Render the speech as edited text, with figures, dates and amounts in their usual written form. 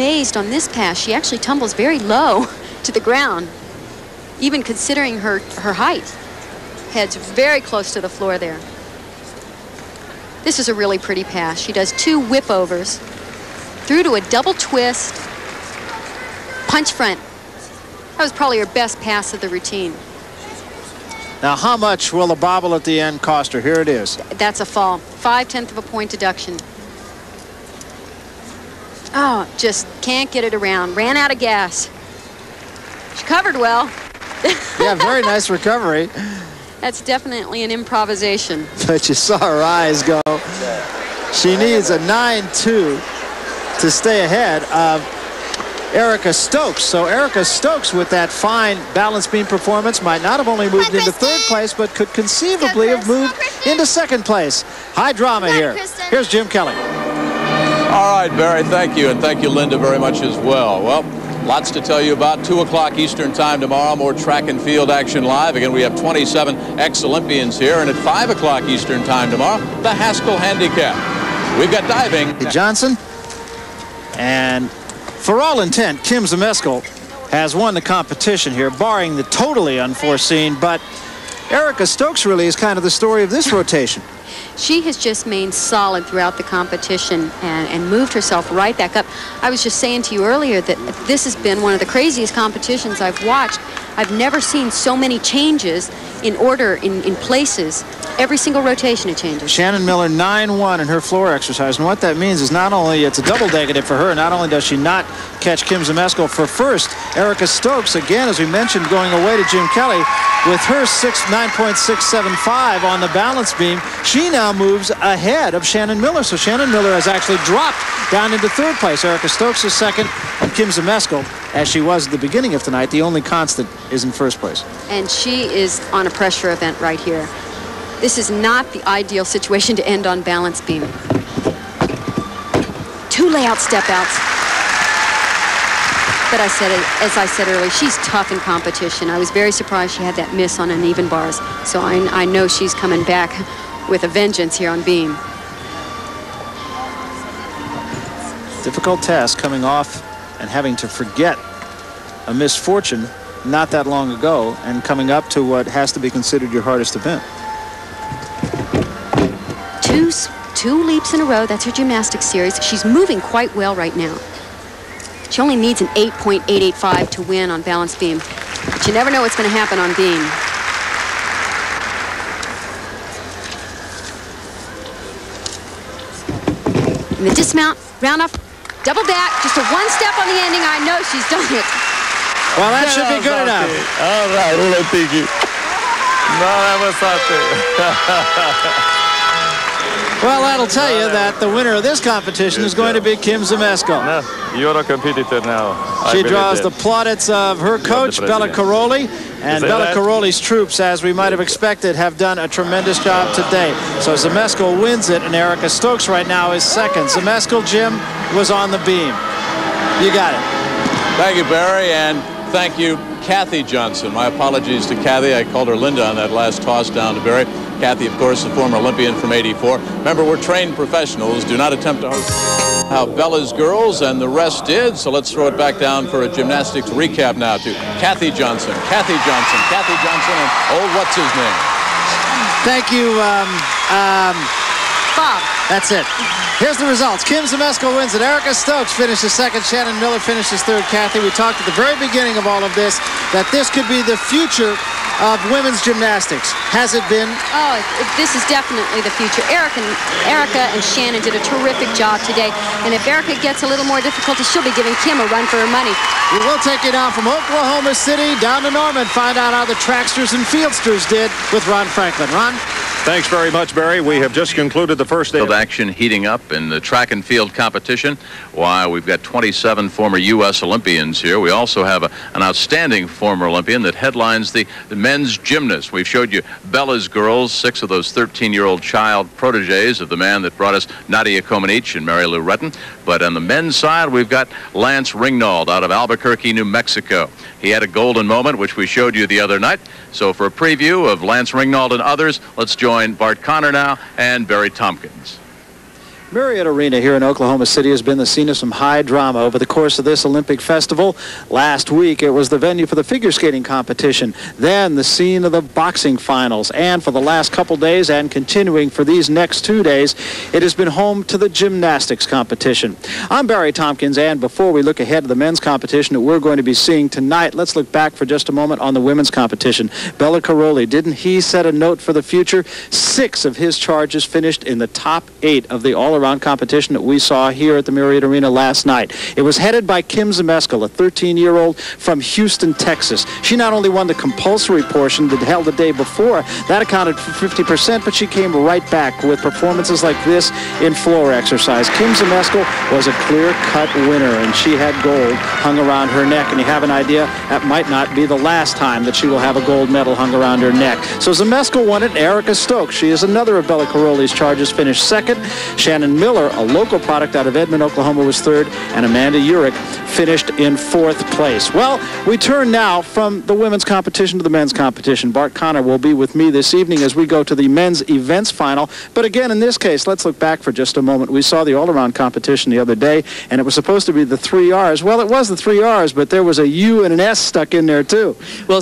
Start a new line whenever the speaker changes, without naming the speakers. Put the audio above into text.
amazed on this pass. She actually tumbles very low to the ground, even considering her height. Head's very close to the floor there. This is a really pretty pass. She does 2 whip overs, through to a double twist, punch front. That was probably her best pass of the routine.
Now, how much will the bobble at the end cost her? Here it is.
That's a fall. 5/10 of a point deduction. Oh, just can't get it around. Ran out of gas. She covered well.
Yeah, very nice recovery.
That's definitely an improvisation.
But you saw her eyes go. She needs a 9-2 to stay ahead of Erica Stokes. So Erica Stokes, with that fine balance beam performance, might not have only moved into 3rd place, but could conceivably have moved into 2nd place. High drama here. Here's Jim Kelly.
All right, Barry, thank you. And thank you, Linda, very much as well. Well, lots to tell you about. 2 o'clock Eastern time tomorrow. More track and field action live. Again, we have 27 ex-Olympians here. And at 5 o'clock Eastern time tomorrow, the Haskell Handicap. We've got diving.
Johnson. And for all intent, Kim Zmeskal has won the competition here, barring the totally unforeseen. But Erica Stokes really is kind of the story of this rotation.
She has just remained solid throughout the competition and moved herself right back up. I was just saying to you earlier that this has been one of the craziest competitions I've watched. I've never seen so many changes in order, in places. Every single rotation it changes.
Shannon Miller 9-1 in her floor exercise. And what that means is not only it's a double negative for her, not only does she not catch Kim Zmeskal for first, Erica Stokes, again, as we mentioned, going away to Jim Kelly, with her 9.675 on the balance beam, she now moves ahead of Shannon Miller. So Shannon Miller has actually dropped down into 3rd place. Erica Stokes is 2nd, and Kim Zmeskal, as she was at the beginning of tonight, the only constant, is in 1st place.
And she is on a pressure event right here. This is not the ideal situation to end on balance beam. 2 layout step outs. But as I said earlier, she's tough in competition. I was very surprised she had that miss on uneven bars. So I know she's coming back with a vengeance here on beam.
Difficult task coming off and having to forget a misfortune not that long ago and coming up to what has to be considered your hardest event.
Two leaps in a row. That's her gymnastics series. She's moving quite well right now. She only needs an 8.885 to win on balance beam. But you never know what's going to happen on beam. And the dismount, round off, double back, just a 1 step on the ending. I know she's done it.
Well, that should be good enough.
All right, Tiki. No,
Well, that'll tell you that the winner of this competition is going to be Kim Zmeskal.
No, you're a competitor now.
She draws the plaudits of her coach, Bella Caroli, and Bella Caroli's troops, as we might have expected, have done a tremendous job today. So Zmeskal wins it, and Erica Stokes right now is 2nd. Zmeskal, Jim, was on the beam. You got it.
Thank you, Barry, and thank you, Kathy Johnson. My apologies to Kathy. I called her Linda on that last toss down to Barry. Kathy, of course, the former Olympian from '84. Remember, we're trained professionals. Do not attempt to host how Bella's girls and the rest did. So let's throw it back down for a gymnastics recap now to Kathy Johnson. Kathy Johnson. Kathy Johnson and what's his name?
Thank you,
Bob.
That's it. Here's the results. Kim Zmeskal wins it. Erica Stokes finishes 2nd. Shannon Miller finishes 3rd. Kathy, we talked at the very beginning of all of this that this could be the future of women's gymnastics. Has it been?
Oh, this is definitely the future. Erica and Shannon did a terrific job today. And if Erica gets a little more difficulty, she'll be giving Kim a run for her money.
We will take you down from Oklahoma City down to Norman. Find out how the Tracksters and Fieldsters did with Ron Franklin. Ron?
Thanks very much, Barry. We have just concluded the first day of
action heating up in the track and field competition. Why, we've got 27 former U.S. Olympians here. We also have an outstanding former Olympian that headlines the men's gymnast. We've showed you Bella's girls, 6 of those 13-year-old child proteges of the man that brought us Nadia Comaneci and Mary Lou Retton. But on the men's side, we've got Lance Ringnauld out of Albuquerque, New Mexico. He had a golden moment, which we showed you the other night. So for a preview of Lance Ringnauld and others, let's join Bart Connor now and Barry Tompkins.
Marriott Arena here in Oklahoma City has been the scene of some high drama over the course of this Olympic festival. Last week, it was the venue for the figure skating competition, then the scene of the boxing finals, and for the last couple days and continuing for these next 2 days, it has been home to the gymnastics competition. I'm Barry Tompkins, and before we look ahead to the men's competition that we're going to be seeing tonight, let's look back for just a moment on the women's competition. Bella Caroli, didn't he set a note for the future? 6 of his charges finished in the top 8 of the all-around competition that we saw here at the Marriott Arena last night. It was headed by Kim Zmeskal, a 13-year-old from Houston, Texas. She not only won the compulsory portion that held the day before, that accounted for 50%, but she came right back with performances like this in floor exercise. Kim Zmeskal was a clear-cut winner, and she had gold hung around her neck, and you have an idea, that might not be the last time that she will have a gold medal hung around her neck. So Zmeskal won it. Erica Stokes, she is another of Bella Caroli's charges, finished second. Shannon Miller, a local product out of Edmond, Oklahoma, was third, and Amanda Urich finished in 4th place. Well, we turn now from the women's competition to the men's competition. Bart Connor will be with me this evening as we go to the men's events final. But again, in this case, let's look back for just a moment. We saw the all-around competition the other day, and it was supposed to be the 3 R's. Well, it was the 3 R's, but there was a U and an S stuck in there, too.
Well,